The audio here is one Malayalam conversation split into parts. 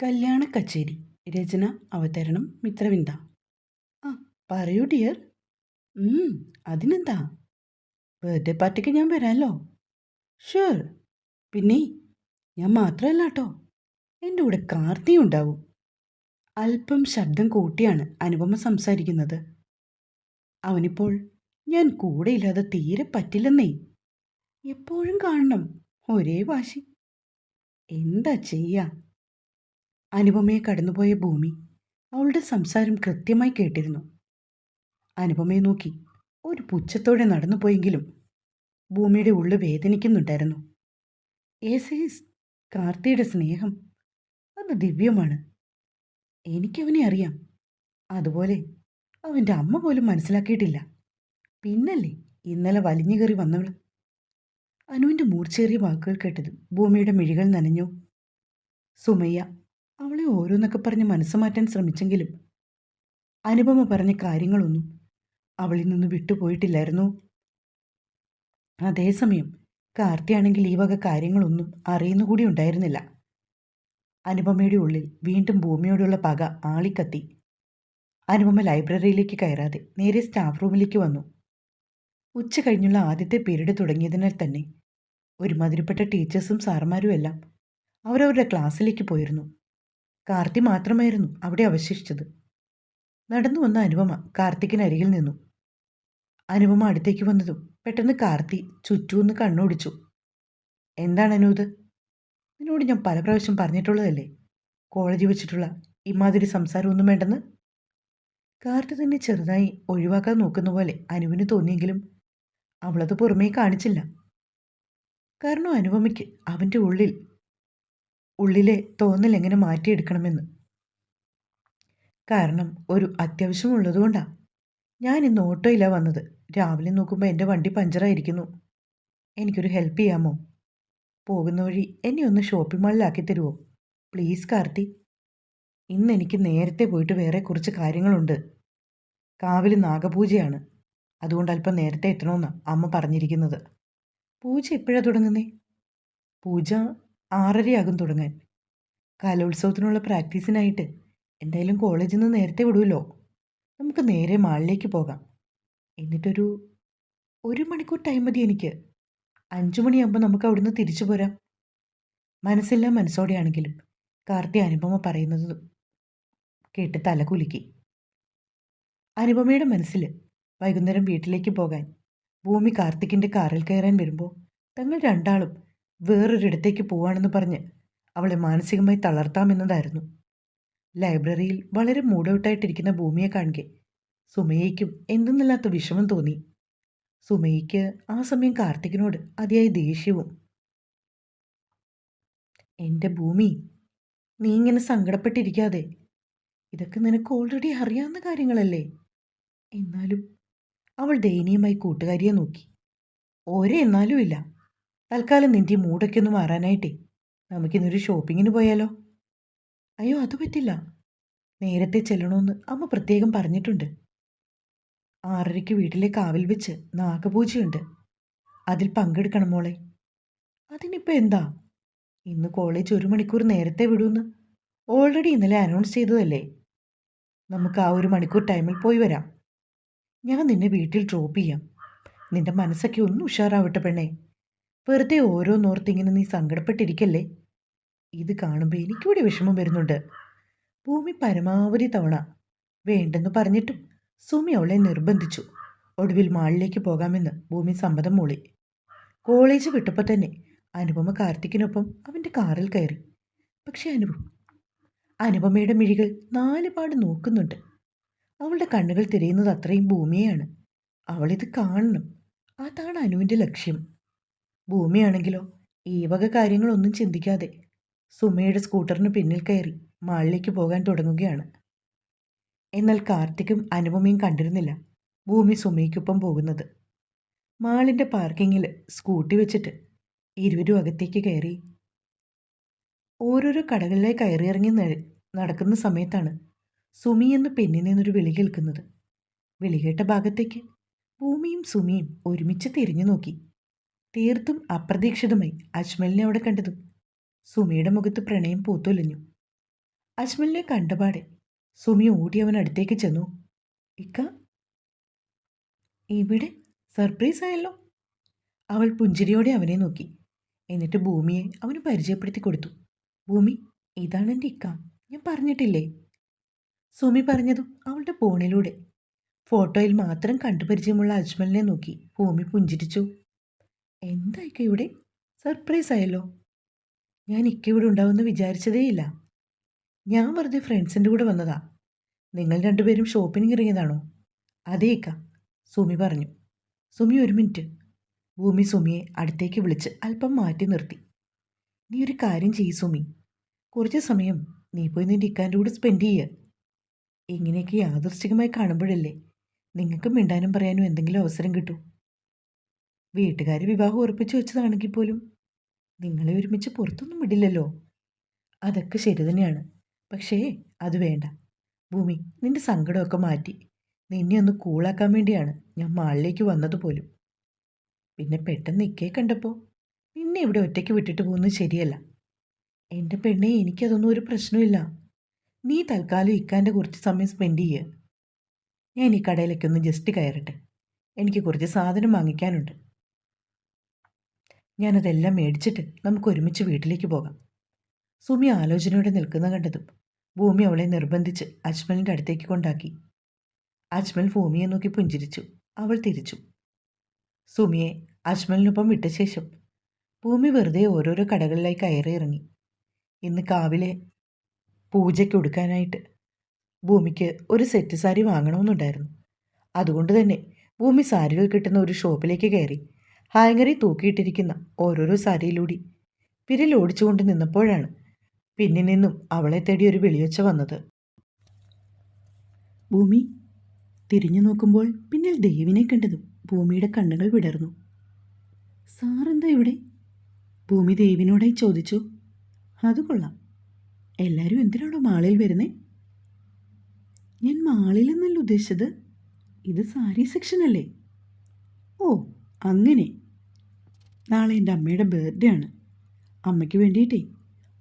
കല്യാണ കച്ചേരി. രചന, അവതരണം മിത്രവിന്ദ. ആ, പറയൂ ഡിയർ. ഉം, അതിനെന്താ? ബർത്ത്ഡേ പാർട്ടിക്ക് ഞാൻ വരാമല്ലോ. ഷുവർ. പിന്നെ ഞാൻ മാത്രമല്ല കേട്ടോ, എൻ്റെ കൂടെ കാർത്തിയും ഉണ്ടാവും. അല്പം ശബ്ദം കൂട്ടിയാണ് അനുപമ സംസാരിക്കുന്നത്. അവനിപ്പോൾ ഞാൻ കൂടെയില്ലാതെ തീരെ പറ്റില്ലെന്നേ. എപ്പോഴും കാണണം, ഒരേ വാശി. എന്താ ചെയ്യാ? അനുപമയെ കടന്നുപോയ ഭൂമി അവളുടെ സംസാരം കൃത്യമായി കേട്ടിരുന്നു. അനുപമയെ നോക്കി ഒരു പുച്ഛത്തോടെ നടന്നുപോയെങ്കിലും ഭൂമിയുടെ ഉള്ളു വേദനിക്കുന്നുണ്ടായിരുന്നു. ഏസീസ്, കാർത്തിയുടെ സ്നേഹം അത് ദിവ്യമാണ്. എനിക്കവനെ അറിയാം. അതുപോലെ അവൻ്റെ അമ്മ പോലും മനസ്സിലാക്കിയിട്ടില്ല. പിന്നല്ലേ ഇന്നലെ വലിഞ്ഞു കയറി വന്നവൾ. അനുവിൻ്റെ മൂർച്ചേറിയ വാക്കുകൾ കേട്ടത് ഭൂമിയുടെ മിഴികൾ നനഞ്ഞു. സുമയ്യ അവളെ ഓരോന്നൊക്കെ പറഞ്ഞ് മനസ്സ് മാറ്റാൻ ശ്രമിച്ചെങ്കിലും അനുപമ പറഞ്ഞ കാര്യങ്ങളൊന്നും അവളിൽ നിന്ന് വിട്ടുപോയിട്ടില്ലായിരുന്നു. അതേസമയം കാർത്തിയാണെങ്കിൽ ഈ വക കാര്യങ്ങളൊന്നും അറിയുന്നുകൂടി ഉണ്ടായിരുന്നില്ല. അനുപമയുടെ ഉള്ളിൽ വീണ്ടും ഭൂമിയോടുള്ള പക ആളിക്കത്തി. അനുപമ ലൈബ്രറിയിലേക്ക് കയറാതെ നേരെ സ്റ്റാഫ് റൂമിലേക്ക് വന്നു. ഉച്ച കഴിഞ്ഞുള്ള ആദ്യത്തെ പീരീഡ് തുടങ്ങിയതിനാൽ തന്നെ ഒരുമാതിരിപ്പെട്ട ടീച്ചേഴ്സും സാറുമാരും എല്ലാം അവരവരുടെ ക്ലാസ്സിലേക്ക് പോയിരുന്നു. കാർത്തി മാത്രമായിരുന്നു അവിടെ അവശേഷിച്ചത്. നടന്നു വന്ന അനുപമ കാർത്തിക്കിനരികിൽ നിന്നു. അനുപമ അടുത്തേക്ക് വന്നതും പെട്ടെന്ന് കാർത്തി ചുറ്റൂന്ന് കണ്ണോടിച്ചു. എന്താണ് അനൂത്? നിന്നോട് ഞാൻ പല പ്രാവശ്യം പറഞ്ഞിട്ടുള്ളതല്ലേ, കോളേജിൽ വെച്ചിട്ടുള്ള ഇമാതിരി സംസാരമൊന്നും വേണ്ടെന്ന്. കാർത്തി തന്നെ ചെറുതായി ഒഴിവാക്കാൻ നോക്കുന്ന പോലെ അനുവിന് തോന്നിയെങ്കിലും അവളത് പുറമേ കാണിച്ചില്ല. കാരണം അനുപമയ്ക്ക് അവൻ്റെ ഉള്ളിലെ തോന്നൽ എങ്ങനെ മാറ്റിയെടുക്കണമെന്ന്. കാരണം ഒരു അത്യാവശ്യമുള്ളതുകൊണ്ടാണ് ഞാൻ ഇന്ന് ഓട്ടോയിലാണ് വന്നത്. രാവിലെ നോക്കുമ്പോൾ എൻ്റെ വണ്ടി പഞ്ചറായിരിക്കുന്നു. എനിക്കൊരു ഹെൽപ്പ് ചെയ്യാമോ? പോകുന്ന വഴി എന്നെ ഒന്ന് ഷോപ്പിംഗ് മാളിലാക്കി തരുമോ പ്ലീസ് കാർത്തി? ഇന്ന് എനിക്ക് നേരത്തെ പോയിട്ട് വേറെ കുറച്ച് കാര്യങ്ങളുണ്ട്. കാവിൽ നാഗപൂജയാണ്, അതുകൊണ്ട് അല്പം നേരത്തെ എത്തണമെന്നാണ് അമ്മ പറഞ്ഞിരിക്കുന്നത്. പൂജ എപ്പോഴാണ് തുടങ്ങുന്നേ? പൂജ 6:30 തുടങ്ങാൻ. കലോത്സവത്തിനുള്ള പ്രാക്ടീസിനായിട്ട് എന്തായാലും കോളേജിൽ നിന്ന് നേരത്തെ വിടുമല്ലോ. നമുക്ക് നേരെ മാളിലേക്ക് പോകാം. എന്നിട്ടൊരു 1 മണിക്കൂർ ടൈം മതി എനിക്ക്. 5 മണിയാകുമ്പോൾ നമുക്ക് അവിടുന്ന് തിരിച്ചു പോരാം. മനസ്സില്ലാ മനസ്സോടെയാണെങ്കിലും കാർത്തി അനുപമ പറയുന്നത് കേട്ട് തലകുലുക്കി. അനുപമയുടെ മനസ്സിൽ വൈകുന്നേരം വീട്ടിലേക്ക് പോകാൻ ഭൂമി കാർത്തിക്കിൻ്റെ കാറിൽ കയറാൻ വരുമ്പോൾ തങ്ങൾ രണ്ടാളും വേറൊരിടത്തേക്ക് പോവാണെന്ന് പറഞ്ഞ് അവളെ മാനസികമായി തളർത്താമെന്നതായിരുന്നു. ലൈബ്രറിയിൽ വളരെ മൂഡൌട്ടായിട്ടിരിക്കുന്ന ഭൂമിയെ കാണുക സുമയ്യയ്ക്കും എന്തെന്നില്ലാത്ത വിഷമം തോന്നി. സുമയ്യയ്ക്ക് ആ സമയം കാർത്തികിനോട് അതിയായ ദേഷ്യവും. എൻ്റെ ഭൂമി, നീ ഇങ്ങനെ സങ്കടപ്പെട്ടിരിക്കാതെ. ഇതൊക്കെ നിനക്ക് ഓൾറെഡി അറിയാവുന്ന കാര്യങ്ങളല്ലേ. എന്നാലും അവൾ ദയനീയമായി കൂട്ടുകാരിയെ നോക്കി. ഓരോ എന്നാലും ഇല്ല. തൽക്കാലം നിൻ്റെ മൂടൊക്കെ ഒന്ന് മാറാനായിട്ടേ നമുക്കിന്നൊരു ഷോപ്പിങ്ങിന് പോയാലോ? അയ്യോ, അത് പറ്റില്ല. നേരത്തെ ചെല്ലണമെന്ന് അമ്മ പ്രത്യേകം പറഞ്ഞിട്ടുണ്ട്. 6:30 വീട്ടിലെ കാവിൽ വെച്ച് നാഗപൂജയുണ്ട്. അതിൽ പങ്കെടുക്കണം മോളെ. അതിനിപ്പോൾ എന്താ? ഇന്ന് കോളേജ് 1 മണിക്കൂർ നേരത്തെ വിടുമെന്ന് ഓൾറെഡി ഇന്നലെ അനൗൺസ് ചെയ്തതല്ലേ. നമുക്ക് ആ 1 മണിക്കൂർ ടൈമിൽ പോയി വരാം. ഞാൻ നിന്നെ വീട്ടിൽ ഡ്രോപ്പ് ചെയ്യാം. നിന്റെ മനസ്സൊക്കെ ഒന്ന് ഉഷാറാവട്ടെ പെണ്ണേ. വെറുതെ ഓരോന്നോർത്തിങ്ങനെ നീ സങ്കടപ്പെട്ടിരിക്കല്ലേ. ഇത് കാണുമ്പോൾ എനിക്കിവിടെ വിഷമം വരുന്നുണ്ട്. ഭൂമി പരമാവധി തവണ വേണ്ടെന്ന് പറഞ്ഞിട്ടും സുമി അവളെ നിർബന്ധിച്ചു. ഒടുവിൽ മാളിലേക്ക് പോകാമെന്ന് ഭൂമി സമ്മതം മൂളി. കോളേജ് വിട്ടപ്പോൾ തന്നെ അനുപമ കാർത്തിക്കിനൊപ്പം അവൻ്റെ കാറിൽ കയറി. പക്ഷെ അനുപമയുടെ മിഴികൾ 4 പാട് നോക്കുന്നുണ്ട്. അവളുടെ കണ്ണുകൾ തിരയുന്നത് അത്രയും ഭൂമിയെയാണ്. അവളിത് കാണണം, അതാണ് അനുവിൻ്റെ ലക്ഷ്യം. ഭൂമിയാണെങ്കിലോ ഈ വക കാര്യങ്ങളൊന്നും ചിന്തിക്കാതെ സുമയുടെ സ്കൂട്ടറിന് പിന്നിൽ കയറി മാളിലേക്ക് പോകാൻ തുടങ്ങുകയാണ്. എന്നാൽ കാർത്തിക്കും അനുപമയും കണ്ടിരുന്നില്ല ഭൂമി സുമയ്ക്കൊപ്പം പോകുന്നത്. മാളിൻ്റെ പാർക്കിങ്ങിൽ സ്കൂട്ടി വെച്ചിട്ട് ഇരുവരും അകത്തേക്ക് കയറി. ഓരോരോ കടകളിലായി കയറിയിറങ്ങി നടക്കുന്ന സമയത്താണ് സുമി എന്ന് പെണ്ണിൽ നിന്നൊരു വിളി കേൾക്കുന്നത്. വിളി കേട്ട ഭാഗത്തേക്ക് ഭൂമിയും സുമിയും ഒരുമിച്ച് തിരിഞ്ഞു നോക്കി. തീർത്തും അപ്രതീക്ഷിതമായി അജ്മലിനെ അവിടെ കണ്ടതും സുമിയുടെ മുഖത്ത് പ്രണയം പൂത്തൊലിഞ്ഞു. അജ്മലിനെ കണ്ടപാടെ സുമി ഓടി അവൻ അടുത്തേക്ക് ചെന്നു. ഇക്ക, ഇവിടെ സർപ്രൈസ് ആയല്ലോ. അവൾ പുഞ്ചിരിയോടെ അവനെ നോക്കി. എന്നിട്ട് ഭൂമിയെ അവന് പരിചയപ്പെടുത്തി കൊടുത്തു. ഭൂമി, ഇതാണ് എൻ്റെ ഇക്ക, ഞാൻ പറഞ്ഞിട്ടില്ലേ? സുമി പറഞ്ഞതും അവളുടെ ഫോണിലൂടെ ഫോട്ടോയിൽ മാത്രം കണ്ടുപരിചയമുള്ള അജ്മലിനെ നോക്കി ഭൂമി പുഞ്ചിരിച്ചു. എന്തായിക്ക ഇവിടെ സർപ്രൈസ് ആയല്ലോ. ഞാൻ ഇക്ക ഇവിടെ ഉണ്ടാവുമെന്ന് വിചാരിച്ചതേയില്ല. ഞാൻ വെറുതെ ഫ്രണ്ട്സിൻ്റെ കൂടെ വന്നതാ. നിങ്ങൾ രണ്ടുപേരും ഷോപ്പിംഗ് ഇറങ്ങിയതാണോ? അതേ ഇക്ക, സുമി പറഞ്ഞു. സുമി, ഒരു മിനിറ്റ്. ഭൂമി സുമിയെ അടുത്തേക്ക് വിളിച്ച് അല്പം മാറ്റി നിർത്തി. നീ ഒരു കാര്യം ചെയ്യ് സുമി, കുറച്ച് സമയം നീ പോയി നിൻ്റെ ഇക്കാൻ്റെ കൂടെ സ്പെൻഡ് ചെയ്യുക. ഇങ്ങനെയൊക്കെ യാദൃശ്ചികമായി കാണുമ്പോഴല്ലേ നിങ്ങൾക്ക് മിണ്ടാനും പറയാനും എന്തെങ്കിലും അവസരം കിട്ടൂ. വീട്ടുകാർ വിവാഹം ഉറപ്പിച്ചു വെച്ചതാണെങ്കിൽ പോലും നിങ്ങളെ ഒരുമിച്ച് പുറത്തൊന്നും വിടില്ലല്ലോ. അതൊക്കെ ശരി തന്നെയാണ്, പക്ഷേ അത് വേണ്ട. ഭൂമി, നിന്റെ സങ്കടമൊക്കെ മാറ്റി നിന്നെ ഒന്ന് കൂളാക്കാൻ വേണ്ടിയാണ് ഞാൻ മാളിലേക്ക് വന്നതുപോലും. പിന്നെ പെട്ടെന്ന് ഇക്കയെ കണ്ടപ്പോൾ നിന്നെ ഇവിടെ ഒറ്റയ്ക്ക് വിട്ടിട്ട് പോകുന്നത് ശരിയല്ല. എൻ്റെ പെണ്ണെ, എനിക്കതൊന്നും ഒരു പ്രശ്നമില്ല. നീ തൽക്കാലം ഇക്കാൻ്റെ കുറച്ച് സമയം സ്പെൻഡ് ചെയ്യുക. ഞാൻ ഈ കടയിലേക്കൊന്ന് ജസ്റ്റ് കയറട്ടെ. എനിക്ക് കുറച്ച് സാധനം വാങ്ങിക്കാനുണ്ട്. ഞാനതെല്ലാം മേടിച്ചിട്ട് നമുക്ക് ഒരുമിച്ച് വീട്ടിലേക്ക് പോകാം. സുമി ആലോചനയോടെ നിൽക്കുന്ന കണ്ടതും ഭൂമി അവളെ നിർബന്ധിച്ച് അജ്മലിൻ്റെ അടുത്തേക്ക് കൊണ്ടാക്കി. അജ്മൽ ഭൂമിയെ നോക്കി പുഞ്ചിരിച്ചു. അവൾ തിരിച്ചു. സുമിയെ അജ്മലിനൊപ്പം വിട്ട ശേഷം ഭൂമി വെറുതെ ഓരോരോ കടകളിലായി കയറി ഇറങ്ങി. ഇന്ന് കാവിലെ പൂജയ്ക്ക് കൊടുക്കാനായിട്ട് ഭൂമിക്ക് ഒരു സെറ്റ് സാരി വാങ്ങണമെന്നുണ്ടായിരുന്നു. അതുകൊണ്ട് തന്നെ ഭൂമി സാരികൾ കിട്ടുന്ന ഒരു ഷോപ്പിലേക്ക് കയറി ഹാങ്ങറിൽ തൂക്കിയിട്ടിരിക്കുന്ന ഓരോരോ സാരിയിലൂടെ വിരലോടിച്ചുകൊണ്ട് നിന്നപ്പോഴാണ് പിന്നിൽ നിന്നും അവളെ തേടി ഒരു വിളിയൊച്ച വന്നത്. ഭൂമി തിരിഞ്ഞു നോക്കുമ്പോൾ പിന്നിൽ ദേവിനെ കണ്ടതും ഭൂമിയുടെ കണ്ണുകൾ വിടർന്നു. സാറെന്താ ഇവിടെ? ഭൂമി ദേവിനോടായി ചോദിച്ചു. അത് കൊള്ളാം, എല്ലാവരും എന്തിനാണോ മാളിൽ വരുന്നേ? ഞാൻ മാളിലെന്നല്ല ഉദ്ദേശിച്ചത്, ഇത് സാരി സെക്ഷൻ അല്ലേ? ഓ അങ്ങനെ. നാളെ എൻ്റെ അമ്മയുടെ ബർത്ത്ഡേ ആണ്. അമ്മയ്ക്ക് വേണ്ടിയിട്ടേ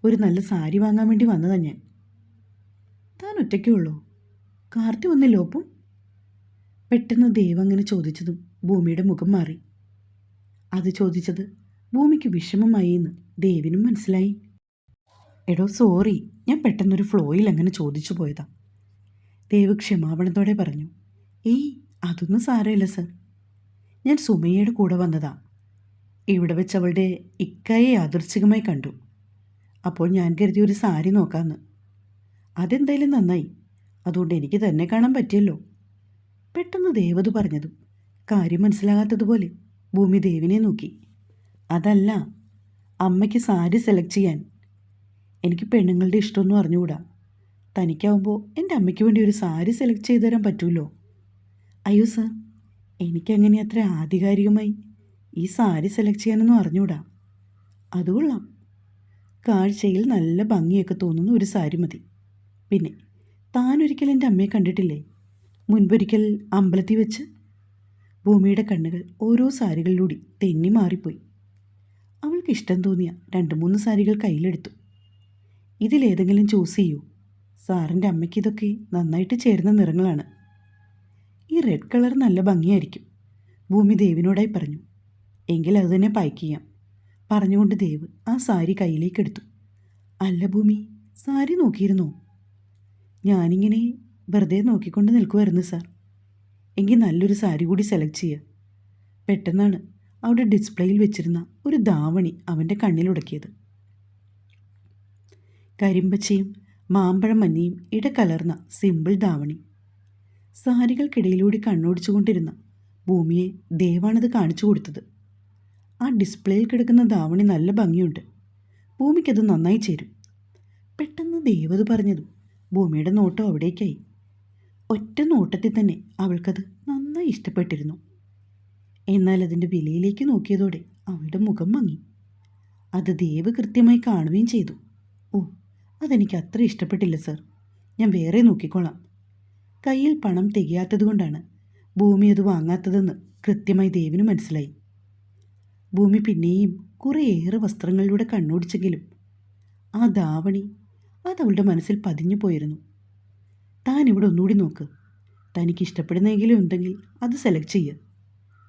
ഒരു നല്ല സാരി വാങ്ങാൻ വേണ്ടി വന്നതാണ് ഞാൻ. താൻ ഒറ്റയ്ക്കേ ഉള്ളൂ? കാർത്തി വന്നില്ലോ ഒപ്പം? പെട്ടെന്ന് ദേവ് അങ്ങനെ ചോദിച്ചതും ഭൂമിയുടെ മുഖം മാറി. അത് ചോദിച്ചത് ഭൂമിക്ക് വിഷമമായി എന്ന് ദേവിനും മനസ്സിലായി. എടോ സോറി, ഞാൻ പെട്ടെന്നൊരു ഫ്ലോയിൽ അങ്ങനെ ചോദിച്ചു പോയതാ. ദേവ് ക്ഷമാപണത്തോടെ പറഞ്ഞു. ഏയ് അതൊന്നും സാരമില്ല സർ, ഞാൻ സുമയ്യയുടെ കൂടെ വന്നതാ. ഇവിടെ വെച്ച് അവളുടെ ഇക്കായെ യാദൃച്ഛികമായി കണ്ടു. അപ്പോൾ ഞാൻ കരുതി ഒരു സാരി നോക്കാമെന്ന്. അതെന്തായാലും നന്നായി, അതുകൊണ്ട് എനിക്ക് തന്നെ കാണാൻ പറ്റിയല്ലോ. പെട്ടെന്ന് ദേവത് പറഞ്ഞതും കാര്യം മനസ്സിലാകാത്തതുപോലെ ഭൂമി ദേവിനെ നോക്കി. അതല്ല, അമ്മയ്ക്ക് സാരി സെലക്ട് ചെയ്യാൻ എനിക്ക് പെണ്ണുങ്ങളുടെ ഇഷ്ടമൊന്നും അറിഞ്ഞുകൂടാ. തനിക്കാവുമ്പോൾ എൻ്റെ അമ്മയ്ക്ക് വേണ്ടി ഒരു സാരി സെലക്ട് ചെയ്തു തരാൻ പറ്റുമല്ലോ. അയ്യോ സർ, എനിക്കങ്ങനെ അത്ര ആധികാരികമായി ഈ സാരി സെലക്ട് ചെയ്യാനൊന്നും അറിഞ്ഞുകൂടാ. അതുകൊള്ളാം, കാഴ്ചയിൽ നല്ല ഭംഗിയൊക്കെ തോന്നുന്ന ഒരു സാരി മതി. പിന്നെ താനൊരിക്കൽ എൻ്റെ അമ്മയെ കണ്ടിട്ടില്ലേ, മുൻപൊരിക്കൽ അമ്പലത്തിൽ വെച്ച്? ഭൂമിയുടെ കണ്ണുകൾ ഓരോ സാരികളിലൂടെ തെന്നി മാറിപ്പോയി. അവൾക്ക് ഇഷ്ടം തോന്നിയ 2-3 സാരികൾ കയ്യിലെടുത്തു. ഇതിലേതെങ്കിലും ചൂസ് ചെയ്യൂ. സാറിൻ്റെ അമ്മയ്ക്ക് ഇതൊക്കെ നന്നായിട്ട് ചേരുന്ന നിറങ്ങളാണ്. ഈ റെഡ് കളർ നല്ല ഭംഗിയായിരിക്കും, ഭൂമി ദേവിനോടായി പറഞ്ഞു. എങ്കിൽ അത് തന്നെ പാക്ക് ചെയ്യാം. പറഞ്ഞുകൊണ്ട് ദേവ് ആ സാരി കയ്യിലേക്കെടുത്തു. അല്ല ഭൂമി, സാരി നോക്കിയിരുന്നോ? ഞാനിങ്ങനെ വെറുതെ നോക്കിക്കൊണ്ട് നിൽക്കുമായിരുന്നു സാർ. എങ്കിൽ നല്ലൊരു സാരി കൂടി സെലക്ട് ചെയ്യുക. പെട്ടെന്നാണ് അവിടെ ഡിസ്പ്ലേയിൽ വെച്ചിരുന്ന ഒരു ധാവണി അവൻ്റെ കണ്ണിലുടക്കിയത്. കരിമ്പച്ചയും മാമ്പഴം മഞ്ഞയും ഇടകലർന്ന സിമ്പിൾ ധാവണി. സാരികൾക്കിടയിലൂടെ കണ്ണോടിച്ചുകൊണ്ടിരുന്ന ഭൂമിയെ ദേവാണത് കാണിച്ചു കൊടുത്തത്. ആ ഡിസ്പ്ലേയിൽ കിടക്കുന്ന ധാവണി നല്ല ഭംഗിയുണ്ട്, ഭൂമിക്കത് നന്നായി ചേരും. പെട്ടെന്ന് ദേവത് പറഞ്ഞതും ഭൂമിയുടെ നോട്ടം അവിടേക്കായി. ഒറ്റ നോട്ടത്തിൽ തന്നെ അവൾക്കത് നന്നായി ഇഷ്ടപ്പെട്ടിരുന്നു. എന്നാൽ അതിൻ്റെ വിലയിലേക്ക് നോക്കിയതോടെ അവളുടെ മുഖം മങ്ങി. അത് ദേവ് കൃത്യമായി കാണുകയും ചെയ്തു. ഓ, അതെനിക്ക് അത്ര ഇഷ്ടപ്പെട്ടില്ല സർ, ഞാൻ വേറെ നോക്കിക്കോളാം. കയ്യിൽ പണം തികയാത്തതുകൊണ്ടാണ് ഭൂമി അത് വാങ്ങാത്തതെന്ന് കൃത്യമായി ദേവിന് മനസ്സിലായി. ഭൂമി പിന്നെയും കുറേയേറെ വസ്ത്രങ്ങളിലൂടെ കണ്ണോടിച്ചെങ്കിലും ആ ധാവണി അതവളുടെ മനസ്സിൽ പതിഞ്ഞു പോയിരുന്നു. താൻ ഇവിടെ ഒന്നുകൂടി നോക്ക്. തനിക്ക് ഇഷ്ടപ്പെടുന്നെങ്കിലും ഉണ്ടെങ്കിൽ അത് സെലക്ട് ചെയ്യുക.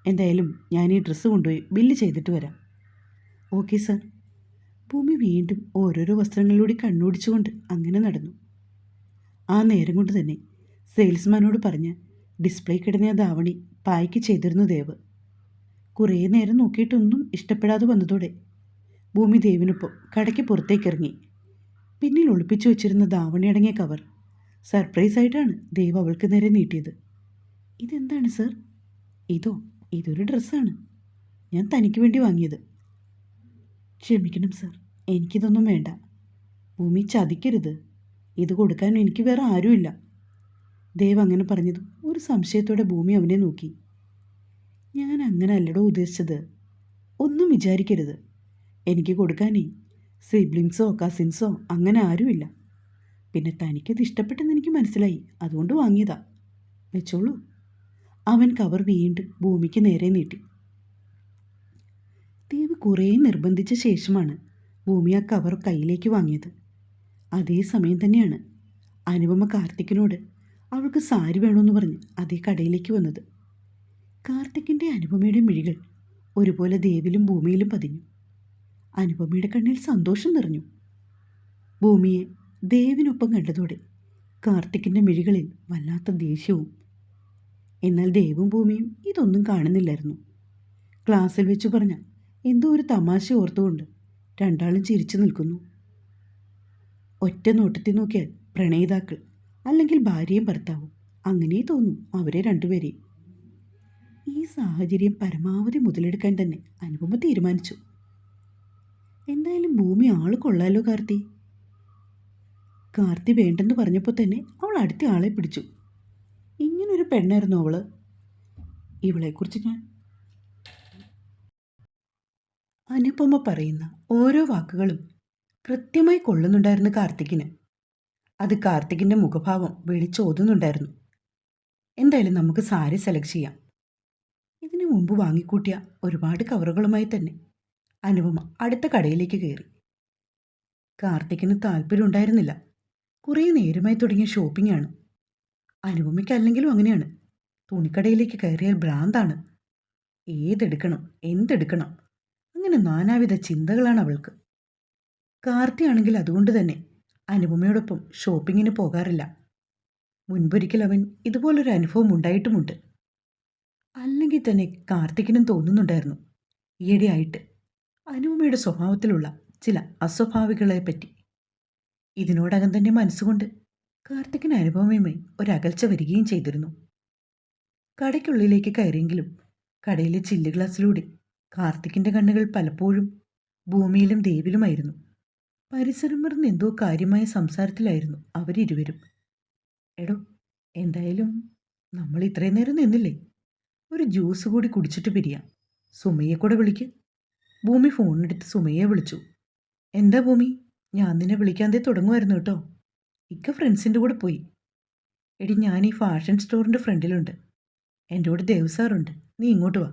എന്തായാലും ഞാൻ ഈ ഡ്രസ്സ് കൊണ്ടുപോയി ബില്ല് ചെയ്തിട്ട് വരാം. Okay sir. ഭൂമി വീണ്ടും ഓരോരോ വസ്ത്രങ്ങളിലൂടെ കണ്ണോടിച്ചുകൊണ്ട് അങ്ങനെ നടന്നു. ആ നേരം കൊണ്ട് തന്നെ സെയിൽസ്മാനോട് പറഞ്ഞ് ഡിസ്പ്ലേ കിടന്ന ധാവണി പായ്ക്ക് ചെയ്തിരുന്നു ദേവ്. കുറേ നേരം നോക്കിയിട്ടൊന്നും ഇഷ്ടപ്പെടാതെ വന്നതോടെ ഭൂമി ദേവിനൊപ്പം കടയ്ക്ക് പുറത്തേക്കിറങ്ങി. പിന്നിൽ ഒളിപ്പിച്ചു വെച്ചിരുന്ന ധാവണി അടങ്ങിയ കവർ സർപ്രൈസായിട്ടാണ് ദേവ് അവൾക്ക് നേരെ നീട്ടിയത്. ഇതെന്താണ് സർ? ഇതൊരു ഡ്രസ്സാണ്. ഞാൻ തനിക്ക് വേണ്ടി വാങ്ങിയത്. ക്ഷമിക്കണം സർ, എനിക്കിതൊന്നും വേണ്ട. ഭൂമി ചതിക്കരുത്. ഇത് കൊടുക്കാൻ എനിക്ക് വേറെ ആരുമില്ല. ദേവ് അങ്ങനെ പറഞ്ഞതും ഒരു സംശയത്തോടെ ഭൂമി അവനെ നോക്കി. ഞാൻ അങ്ങനെ അല്ലടോ ഉദ്ദേശിച്ചത്. ഒന്നും വിചാരിക്കരുത്. എനിക്ക് കൊടുക്കാനേ സിബ്ലിങ്സോ കസിൻസോ അങ്ങനെ ആരുമില്ല. പിന്നെ തനിക്കത് ഇഷ്ടപ്പെട്ടെന്ന് എനിക്ക് മനസ്സിലായി, അതുകൊണ്ട് വാങ്ങിയതാ. വെച്ചോളൂ. അവൻ കവർ വീണ്ടും ഭൂമിക്ക് നേരെ നീട്ടി. ദേവ് കുറേ നിർബന്ധിച്ച ശേഷമാണ് ഭൂമി ആ കവർ കയ്യിലേക്ക് വാങ്ങിയത്. അതേ സമയം തന്നെയാണ് അനുപമ കാർത്തിക്കിനോട് അവൾക്ക് സാരി വേണമെന്ന് പറഞ്ഞ് അതേ കടയിലേക്ക് വന്നത്. കാർത്തിക്കിൻ്റെ അനുപമയുടെ മിഴികൾ ഒരുപോലെ ദേവിലും ഭൂമിയിലും പതിഞ്ഞു. അനുപമയുടെ കണ്ണിൽ സന്തോഷം നിറഞ്ഞു. ഭൂമിയെ ദേവിനൊപ്പം കണ്ടതോടെ കാർത്തിക്കിൻ്റെ മിഴികളിൽ വല്ലാത്ത ദേഷ്യവും. എന്നാൽ ദേവും ഭൂമിയും ഇതൊന്നും കാണുന്നില്ലായിരുന്നു. ക്ലാസ്സിൽ വെച്ച് പറഞ്ഞ എന്തോ ഒരു തമാശ ഓർത്തുകൊണ്ട് രണ്ടാളും ചിരിച്ചു നിൽക്കുന്നു. ഒറ്റ നോട്ടത്തിൽ നോക്കിയാൽ പ്രണയിതാക്കൾ, അല്ലെങ്കിൽ ഭാര്യയും ഭർത്താവും, അങ്ങനെ തോന്നും അവരെ രണ്ടുപേരെയും. ഈ സാഹചര്യം പരമാവധി മുതലെടുക്കാൻ തന്നെ അനുപമ തീരുമാനിച്ചു. എന്തായാലും ഭൂമി ആള് കൊള്ളാലോ കാർത്തി. കാർത്തി വേണ്ടെന്ന് പറഞ്ഞപ്പോൾ തന്നെ അവൾ അടുത്ത ആളെ പിടിച്ചു. ഇങ്ങനൊരു പെണ്ണായിരുന്നു അവള്. ഇവളെക്കുറിച്ച് ഞാൻ അനുപമ പറയുന്ന ഓരോ വാക്കുകളും കൃത്യമായി കൊള്ളുന്നുണ്ടായിരുന്നു കാർത്തിക്കിന്. അത് കാർത്തിക്കിൻ്റെ മുഖഭാവം വിളിച്ചോതുന്നുണ്ടായിരുന്നു. എന്തായാലും നമുക്ക് സാരി സെലക്ട് ചെയ്യാം. ഇതിനു മുമ്പ് വാങ്ങിക്കൂട്ടിയ ഒരുപാട് കവറുകളുമായി തന്നെ അനുപമ അടുത്ത കടയിലേക്ക് കയറി. കാർത്തിക്കിന് താല്പര്യം ഉണ്ടായിരുന്നില്ല. കുറേ നേരമായി തുടങ്ങിയ ഷോപ്പിംഗ് ആണ്. അനുപമയ്ക്ക് അല്ലെങ്കിലും അങ്ങനെയാണ്. തുണിക്കടയിലേക്ക് കയറിയാൽ ഭ്രാന്താണ്. ഏതെടുക്കണം, എന്തെടുക്കണം, അങ്ങനെ നാനാവിധ ചിന്തകളാണ് അവൾക്ക്. കാർത്തിയാണെങ്കിൽ അതുകൊണ്ട് തന്നെ അനുപമയോടൊപ്പം ഷോപ്പിങ്ങിന് പോകാറില്ല. മുൻപൊരിക്കൽ അവൻ ഇതുപോലൊരു അനുഭവം ഉണ്ടായിട്ടുമുണ്ട്. അല്ലെങ്കിൽ തന്നെ കാർത്തിക്കിനും തോന്നുന്നുണ്ടായിരുന്നു ഈയിടെയായിട്ട് അനുപമയുടെ സ്വഭാവത്തിലുള്ള ചില അസ്വാഭാവികളെപ്പറ്റി. ഇതിനോടകം തന്നെ മനസ്സുകൊണ്ട് കാർത്തിക്കിന് അനുപമയുമായി ഒരകൽച്ച വരികയും ചെയ്തിരുന്നു. കടയ്ക്കുള്ളിലേക്ക് കയറിയെങ്കിലും കടയിലെ ചില്ല് ഗ്ലാസ്സിലൂടെ കാർത്തിക്കിൻ്റെ കണ്ണുകൾ പലപ്പോഴും ഭൂമിയിലും ദേവിലുമായിരുന്നു. പരിസരം മറന്ന് എന്തോ കാര്യമായ സംസാരത്തിലായിരുന്നു അവരിരുവരും. എടോ, എന്തായാലും നമ്മൾ ഇത്രയും നേരം നിന്നില്ലേ, ഒരു ജ്യൂസ് കൂടി കുടിച്ചിട്ട് പിരിയാം. സുമയെ കൂടെ വിളിക്ക്. ഭൂമി ഫോണെടുത്ത് സുമയെ വിളിച്ചു. എന്താ ഭൂമി, ഞാൻ നിന്നെ വിളിക്കാതെ തുടങ്ങുമായിരുന്നു കേട്ടോ. ഇക്ക ഫ്രണ്ട്സിൻ്റെ കൂടെ പോയി. എടി, ഞാൻ ഈ ഫാഷൻ സ്റ്റോറിൻ്റെ ഫ്രണ്ടിലുണ്ട്. എൻ്റെ കൂടെ ദേവസാറുണ്ട്. നീ ഇങ്ങോട്ട് വാ.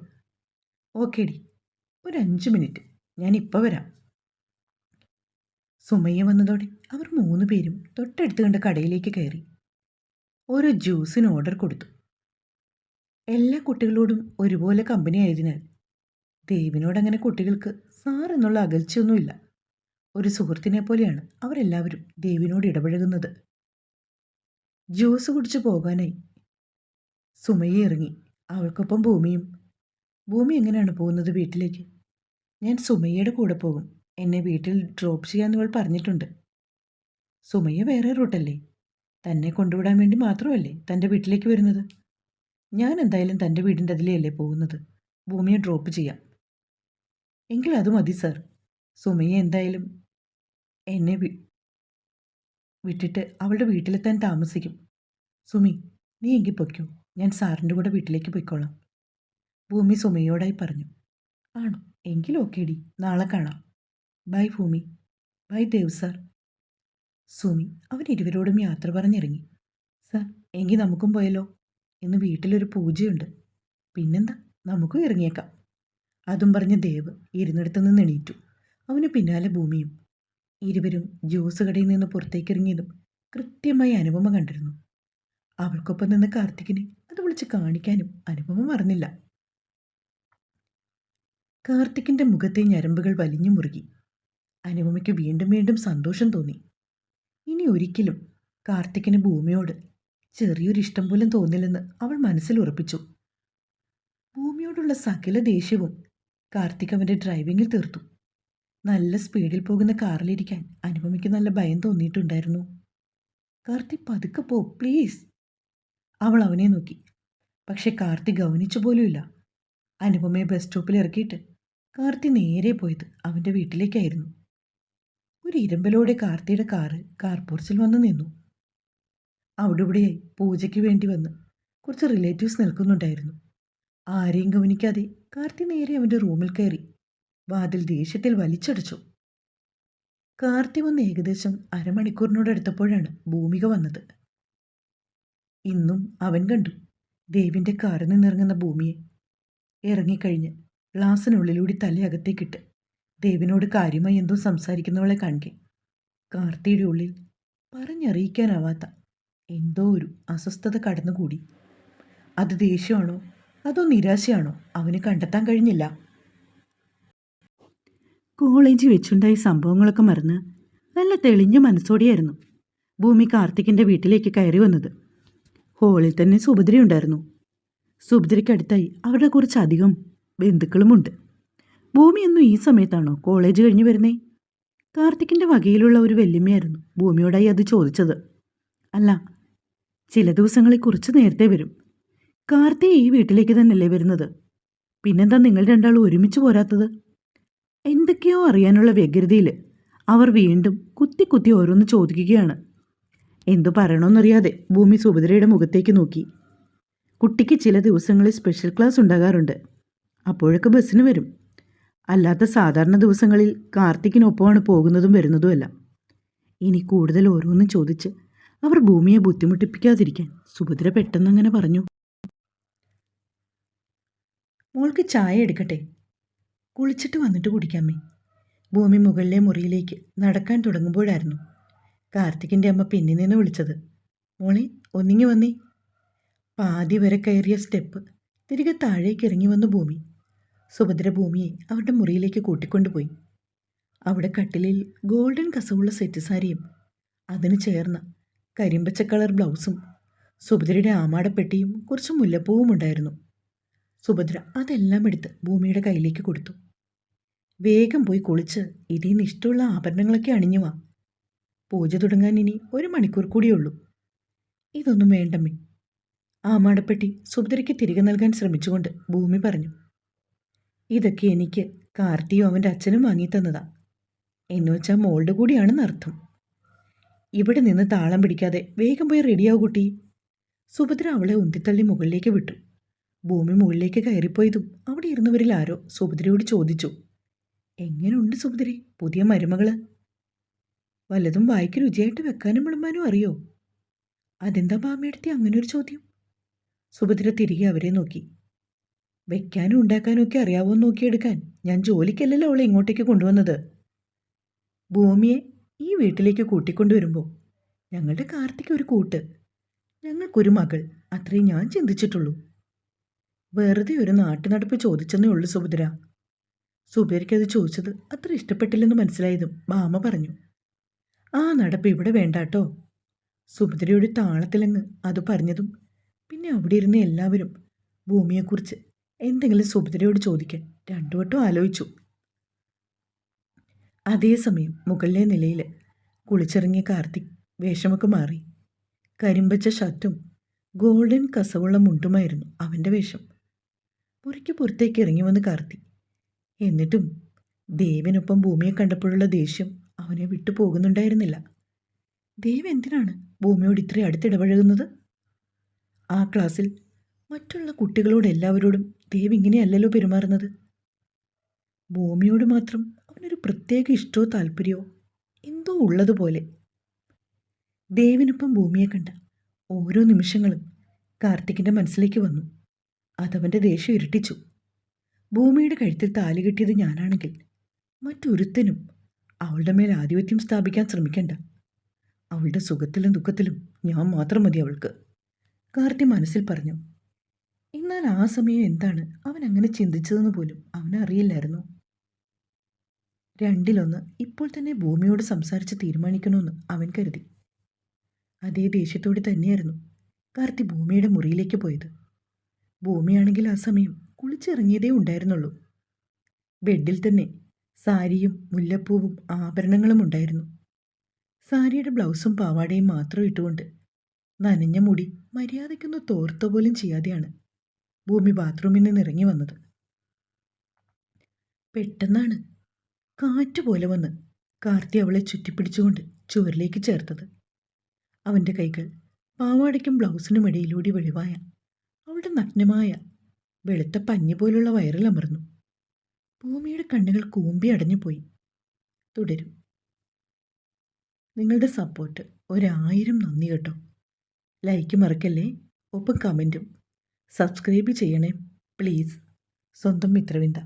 ഓക്കെ ഡി, ഒരു 5 മിനിറ്റ്, ഞാനിപ്പോൾ വരാം. സുമയ്യ വന്നതോടെ അവർ 3 പേരും തൊട്ടടുത്ത് കണ്ട കടയിലേക്ക് കയറി. ഓരോ ജ്യൂസിന് ഓർഡർ കൊടുത്തു. എല്ലാ കുട്ടികളോടും ഒരുപോലെ കമ്പനി ആയതിനാൽ ദേവിനോടങ്ങനെ കുട്ടികൾക്ക് സാർ എന്നുള്ള അകൽച്ചയൊന്നുമില്ല. ഒരു സുഹൃത്തിനെ പോലെയാണ് അവരെല്ലാവരും ദേവിനോട് ഇടപഴകുന്നത്. ജ്യൂസ് കുടിച്ചു പോകാനായി സുമയ്യ ഇറങ്ങി. അവൾക്കൊപ്പം ഭൂമിയും. ഭൂമി എങ്ങനെയാണ് പോകുന്നത് വീട്ടിലേക്ക്? ഞാൻ സുമയ്യയുടെ കൂടെ പോകും. എന്നെ വീട്ടിൽ ഡ്രോപ്പ് ചെയ്യാമെന്ന് ഇവൾ പറഞ്ഞിട്ടുണ്ട്. സുമയ്യ വേറെ റൂട്ടല്ലേ? തന്നെ കൊണ്ടുവിടാൻ വേണ്ടി മാത്രമല്ലേ തൻ്റെ വീട്ടിലേക്ക് വരുന്നത്? ഞാൻ എന്തായാലും തൻ്റെ വീടിൻ്റെ അതിലെയല്ലേ പോകുന്നത്. ഭൂമിയെ ഡ്രോപ്പ് ചെയ്യാം. എങ്കിൽ അത് മതി സാർ. സുമയ്യ എന്തായാലും എന്നെ വിട്ടിട്ട് അവളുടെ വീട്ടിലെത്താൻ താമസിക്കും. സുമി, നീ എങ്കിൽ പൊയ്ക്കോ, ഞാൻ സാറിൻ്റെ കൂടെ വീട്ടിലേക്ക് പോയിക്കോളാം. ഭൂമി സുമയോടായി പറഞ്ഞു. ആണോ? എങ്കിലും ഓക്കെ ഡി, നാളെ കാണാം. Bye Bhumi. Bye Dev sir. Sumi അവരിരുവരോടും യാത്ര പറഞ്ഞിറങ്ങി. സാർ, എങ്കിൽ നമുക്കും പോയല്ലോ. ഇന്ന് വീട്ടിലൊരു പൂജയുണ്ട്. പിന്നെന്താ, നമുക്കും ഇറങ്ങിയേക്കാം. അതും പറഞ്ഞ് ദേവ് ഇരുന്നിടത്തു നിന്ന് എണീറ്റു. അവന് പിന്നാലെ ഭൂമിയും. ഇരുവരും ജ്യൂസ് കടയിൽ നിന്ന് പുറത്തേക്കിറങ്ങിയതും കൃത്യമായി അനുപമ കണ്ടിരുന്നു. അവൾക്കൊപ്പം നിന്ന് കാർത്തികിനെ അത് വിളിച്ച് കാണിക്കാനും അനുപമ മറന്നില്ല. കാർത്തിക്കിന്റെ മുഖത്തെ ഞരമ്പുകൾ വലിഞ്ഞു മുറുകി. അനുപമയ്ക്ക് വീണ്ടും വീണ്ടും സന്തോഷം തോന്നി. ഇനി ഒരിക്കലും കാർത്തിക്കിന് ഭൂമിയോട് ചെറിയൊരു ഇഷ്ടം പോലും തോന്നില്ലെന്ന് അവൾ മനസ്സിൽ ഉറപ്പിച്ചു. ഭൂമിയോടുള്ള സകല ദേഷ്യവും കാർത്തിക് അവൻ്റെ ഡ്രൈവിങ്ങിൽ തീർത്തു. നല്ല സ്പീഡിൽ പോകുന്ന കാറിലിരിക്കാൻ അനുപമയ്ക്ക് നല്ല ഭയം തോന്നിയിട്ടുണ്ടായിരുന്നു. കാർത്തിക് പതുക്കെ പോ പ്ലീസ്. അവൾ അവനെ നോക്കി. പക്ഷെ കാർത്തിക് ഗൗനിച്ചു പോലുമില്ല. അനുപമയെ ബസ് സ്റ്റോപ്പിൽ ഇറക്കിയിട്ട് കാർത്തി നേരെ പോയത് അവൻ്റെ വീട്ടിലേക്കായിരുന്നു. ഒരു ഇരുമ്പലോടെ കാർത്തിയുടെ കാർ പോർച്ചിൽ വന്ന് നിന്നു. അവിടെ ഇവിടെയായി പൂജയ്ക്ക് വേണ്ടി വന്ന് കുറച്ച് റിലേറ്റീവ്സ് നിൽക്കുന്നുണ്ടായിരുന്നു. ആരെയും ഗവനിക്കാതെ കാർത്തി നേരെ അവൻ്റെ റൂമിൽ കയറി വാതിൽ ദേഷ്യത്തിൽ വലിച്ചടച്ചു. കാർത്തി വന്ന് ഏകദേശം അരമണിക്കൂറിനോടടുത്തപ്പോഴാണ് ഭൂമിക വന്നത്. ഇന്നും അവൻ കണ്ടു ദേവിൻ്റെ കാറിൽ നിന്നിറങ്ങുന്ന ഭൂമിയെ. ഇറങ്ങിക്കഴിഞ്ഞ് ഗ്ലാസിനുള്ളിലൂടെ തലയകത്തേക്കിട്ട് ദേവിനോട് കാര്യമായി എന്തോ സംസാരിക്കുന്നവളെ കാണെ കാർത്തിയുടെ ഉള്ളിൽ പറഞ്ഞറിയിക്കാനാവാത്ത എന്തോ ഒരു അസ്വസ്ഥത കടന്നുകൂടി. അത് ദേഷ്യമാണോ അതോ നിരാശയാണോ അവന് കണ്ടെത്താൻ കഴിഞ്ഞില്ല. കോളേജിൽ വെച്ചുണ്ടായ സംഭവങ്ങളൊക്കെ മറന്ന് നല്ല തെളിഞ്ഞ മനസ്സോടെയായിരുന്നു ഭൂമി കാർത്തിക്കിൻ്റെ വീട്ടിലേക്ക് കയറി വന്നത്. ഹോളിൽ തന്നെ സുഭദ്രയുണ്ടായിരുന്നു. സുഭദ്രയ്ക്കടുത്തായി അവരുടെ കുറച്ചധികം ബന്ധുക്കളുമുണ്ട്. ഭൂമിയൊന്നും ഈ സമയത്താണോ കോളേജ് കഴിഞ്ഞ് വരുന്നേ? കാർത്തിക്കിൻ്റെ വകയിലുള്ള ഒരു വല്യമ്മയായിരുന്നു ഭൂമിയോടായി അത് ചോദിച്ചത്. അല്ല, ചില ദിവസങ്ങളിൽ കുറച്ച് നേരത്തെ വരും. കാർത്തി ഈ വീട്ടിലേക്ക് തന്നെയല്ലേ വരുന്നത്? പിന്നെന്താ നിങ്ങൾ രണ്ടാളും ഒരുമിച്ച് പോരാത്തത്? എന്തൊക്കെയോ അറിയാനുള്ള വ്യഗ്രതയിൽ അവർ വീണ്ടും കുത്തി കുത്തി ഓരോന്ന് ചോദിക്കുകയാണ്. എന്തു പറയണമെന്നറിയാതെ ഭൂമി സുഭദ്രയുടെ മുഖത്തേക്ക് നോക്കി. കുട്ടിക്ക് ചില ദിവസങ്ങളിൽ സ്പെഷ്യൽ ക്ലാസ് ഉണ്ടാകാറുണ്ട്. അപ്പോഴൊക്കെ ബസ്സിന് വരും. അല്ലാത്ത സാധാരണ ദിവസങ്ങളിൽ കാർത്തിക്കിനൊപ്പമാണ് പോകുന്നതും വരുന്നതുമല്ല. ഇനി കൂടുതൽ ഓരോന്നും ചോദിച്ച് അവർ ഭൂമിയെ ബുദ്ധിമുട്ടിപ്പിക്കാതിരിക്കാൻ സുഭദ്ര പെട്ടെന്നങ്ങനെ പറഞ്ഞു. മോൾക്ക് ചായ എടുക്കട്ടെ? കുളിച്ചിട്ട് വന്നിട്ട് കുടിക്കാമേ. ഭൂമി മുകളിലെ മുറിയിലേക്ക് നടക്കാൻ തുടങ്ങുമ്പോഴായിരുന്നു കാർത്തിക്കിൻ്റെ അമ്മ പിന്നിൽ നിന്ന് വിളിച്ചത്. മോളെ ഒന്നിങ്ങി വന്നേ. പാതി വരെ കയറിയ സ്റ്റെപ്പ് തിരികെ താഴേക്ക് ഇറങ്ങി വന്നു ഭൂമി. സുഭദ്ര ഭൂമിയെ അവരുടെ മുറിയിലേക്ക് കൂട്ടിക്കൊണ്ടുപോയി. അവിടെ കട്ടിലിൽ ഗോൾഡൻ കസവുള്ള സെറ്റ് സാരിയും അതിന് ചേർന്ന കരിമ്പച്ച കളർ ബ്ലൗസും സുഭദ്രയുടെ ആമാടപ്പെട്ടിയും കുറച്ച് മുല്ലപ്പൂവും ഉണ്ടായിരുന്നു. സുഭദ്ര അതെല്ലാം എടുത്ത് ഭൂമിയുടെ കയ്യിലേക്ക് കൊടുത്തു. വേഗം പോയി കുളിച്ച് ഇതിന്ന് ഇഷ്ടമുള്ള ആഭരണങ്ങളൊക്കെ അണിഞ്ഞു വാ. പൂജ തുടങ്ങാൻ ഇനി 1 മണിക്കൂർ കൂടിയുള്ളൂ. ഇതൊന്നും വേണ്ടമ്മേ. ആമാടപ്പെട്ടി സുഭദ്രയ്ക്ക് തിരികെ നൽകാൻ ശ്രമിച്ചുകൊണ്ട് ഭൂമി പറഞ്ഞു. ഇതൊക്കെ എനിക്ക് കാർത്തിയും അവൻ്റെ അച്ഛനും വാങ്ങിത്തന്നതാ. എന്നുവെച്ചാൽ മോളുടെ കൂടിയാണെന്നർത്ഥം. ഇവിടെ നിന്ന് താളം പിടിക്കാതെ വേഗം പോയി റെഡിയാവും കുട്ടി. സുഭദ്ര അവളെ ഉന്തിത്തള്ളി മുകളിലേക്ക് വിട്ടു. ഭൂമി മുകളിലേക്ക് കയറിപ്പോയതും അവിടെ ഇരുന്നവരിൽ ആരോ സുഭദ്രയോട് ചോദിച്ചു, എങ്ങനെയുണ്ട് സുഭദ്രേ പുതിയ മരുമകള്? വല്ലതും വായിക്ക് രുചിയായിട്ട് വെക്കാനും വിളമ്പാനും അറിയോ? അതെന്താ ബാമ്മയെടുത്തി അങ്ങനെ ഒരു ചോദ്യം? സുഭദ്ര തിരികെ അവരെ നോക്കി. വെക്കാനും ഉണ്ടാക്കാനും ഒക്കെ അറിയാവോ നോക്കിയെടുക്കാൻ ഞാൻ ജോലിക്കല്ലല്ലോ അവളെ ഇങ്ങോട്ടേക്ക് കൊണ്ടുവന്നത്. ഭൂമിയെ ഈ വീട്ടിലേക്ക് കൂട്ടിക്കൊണ്ടുവരുമ്പോൾ ഞങ്ങളുടെ കാർത്തിക്ക് ഒരു കൂട്ട്, ഞങ്ങൾക്കൊരു മകൾ, അത്രേ ഞാൻ ചിന്തിച്ചിട്ടുള്ളൂ. വെറുതെ ഒരു നാട്ടുനടപ്പ് ചോദിച്ചെന്നേ ഉള്ളൂ സുഭദ്ര. സുഭദ്രയ്ക്കത് ചോദിച്ചത് അത്ര ഇഷ്ടപ്പെട്ടില്ലെന്ന് മനസ്സിലായതും ബാമ പറഞ്ഞു, ആ നടപ്പ് ഇവിടെ വേണ്ടാട്ടോ. സുഭദ്രയുടെ താളത്തിലങ്ങ് അത് പറഞ്ഞതും പിന്നെ അവിടെ ഇരുന്ന് എല്ലാവരും ഭൂമിയെക്കുറിച്ച് എന്തെങ്കിലും സുഭദ്രയോട് ചോദിക്കാൻ 2 വട്ടം ആലോചിച്ചു. അതേസമയം മുകളിലെ നിലയിൽ കുളിച്ചിറങ്ങിയ കാർത്തിക് വേഷമൊക്കെ മാറി. കരിമ്പച്ച ഷർട്ടും ഗോൾഡൻ കസവുള്ള മുണ്ടുമായിരുന്നു അവൻ്റെ വേഷം. മുറിക്ക് പുറത്തേക്ക് ഇറങ്ങി വന്ന് കാർത്തി. എന്നിട്ടും ദേവിനൊപ്പം ഭൂമിയെ കണ്ടപ്പോഴുള്ള ദേഷ്യം അവനെ വിട്ടു പോകുന്നുണ്ടായിരുന്നില്ല. ദേവ് എന്തിനാണ് ഭൂമിയോട് ഇത്രയും അടുത്തിടപഴകുന്നത്? ആ ക്ലാസ്സിൽ മറ്റുള്ള കുട്ടികളോട് എല്ലാവരോടും ദേവ് ഇങ്ങനെയല്ലല്ലോ പെരുമാറുന്നത്. ഭൂമിയോട് മാത്രം അവനൊരു പ്രത്യേക ഇഷ്ടമോ താല്പര്യമോ എന്തോ ഉള്ളതുപോലെ. ദേവിനൊപ്പം ഭൂമിയെ കണ്ട ഓരോ നിമിഷങ്ങളും കാർത്തിക്കിൻ്റെ മനസ്സിലേക്ക് വന്നു. അതവൻ്റെ ദേഷ്യം ഇരട്ടിച്ചു. ഭൂമിയുടെ കഴുത്തിൽ താലി കെട്ടിയത് ഞാനാണെങ്കിൽ മറ്റൊരുത്തനും അവളുടെ മേൽ ആധിപത്യം സ്ഥാപിക്കാൻ ശ്രമിക്കണ്ട. അവളുടെ സുഖത്തിലും ദുഃഖത്തിലും ഞാൻ മാത്രം മതി അവൾക്ക്, കാർത്തി മനസ്സിൽ പറഞ്ഞു. എന്നാൽ ആ സമയം എന്താണ് അവൻ അങ്ങനെ ചിന്തിച്ചതെന്ന് പോലും അവനറിയില്ലായിരുന്നു. രണ്ടിലൊന്ന് ഇപ്പോൾ തന്നെ ഭൂമിയോട് സംസാരിച്ച് തീരുമാനിക്കണമെന്ന് അവൻ കരുതി. അതേ ദേഷ്യത്തോടെ തന്നെയായിരുന്നു കാർത്തി ഭൂമിയുടെ മുറിയിലേക്ക് പോയത്. ഭൂമിയാണെങ്കിൽ ആ സമയം കുളിച്ചിറങ്ങിയതേ ഉണ്ടായിരുന്നുള്ളൂ. ബെഡിൽ തന്നെ സാരിയും മുല്ലപ്പൂവും ആഭരണങ്ങളും ഉണ്ടായിരുന്നു. സാരിയുടെ ബ്ലൗസും പാവാടയും മാത്രം ഇട്ടുകൊണ്ട് നനഞ്ഞ മുടി മര്യാദയ്ക്കൊന്ന് തോർത്ത പോലും ചെയ്യാതെയാണ് ഭൂമി ബാത്റൂമിൽ നിന്ന് ഇറങ്ങി വന്നത്. പെട്ടെന്നാണ് കാറ്റുപോലെ വന്ന് കാർത്തി അവളെ ചുറ്റിപ്പിടിച്ചുകൊണ്ട് ചുവരിലേക്ക് ചേർത്തത്. അവൻ്റെ കൈകൾ പാവാടയ്ക്കും ബ്ലൗസിനും ഇടയിലൂടെ വെളിവായ അവളുടെ നഗ്നമായ വെളുത്ത പഞ്ഞി പോലുള്ള വയറിൽ അമർന്നു. ഭൂമിയുടെ കണ്ണുകൾ കൂമ്പി അടഞ്ഞുപോയി. തുടരും. നിങ്ങളുടെ സപ്പോർട്ട് 1000 നന്ദി കേട്ടോ. ലൈക്ക് മറക്കല്ലേ, ഒപ്പം കമൻറ്റും. സബ്സ്ക്രൈബ് ചെയ്യണേ പ്ലീസ്. സ്വന്തം മിത്രവിന്ദ.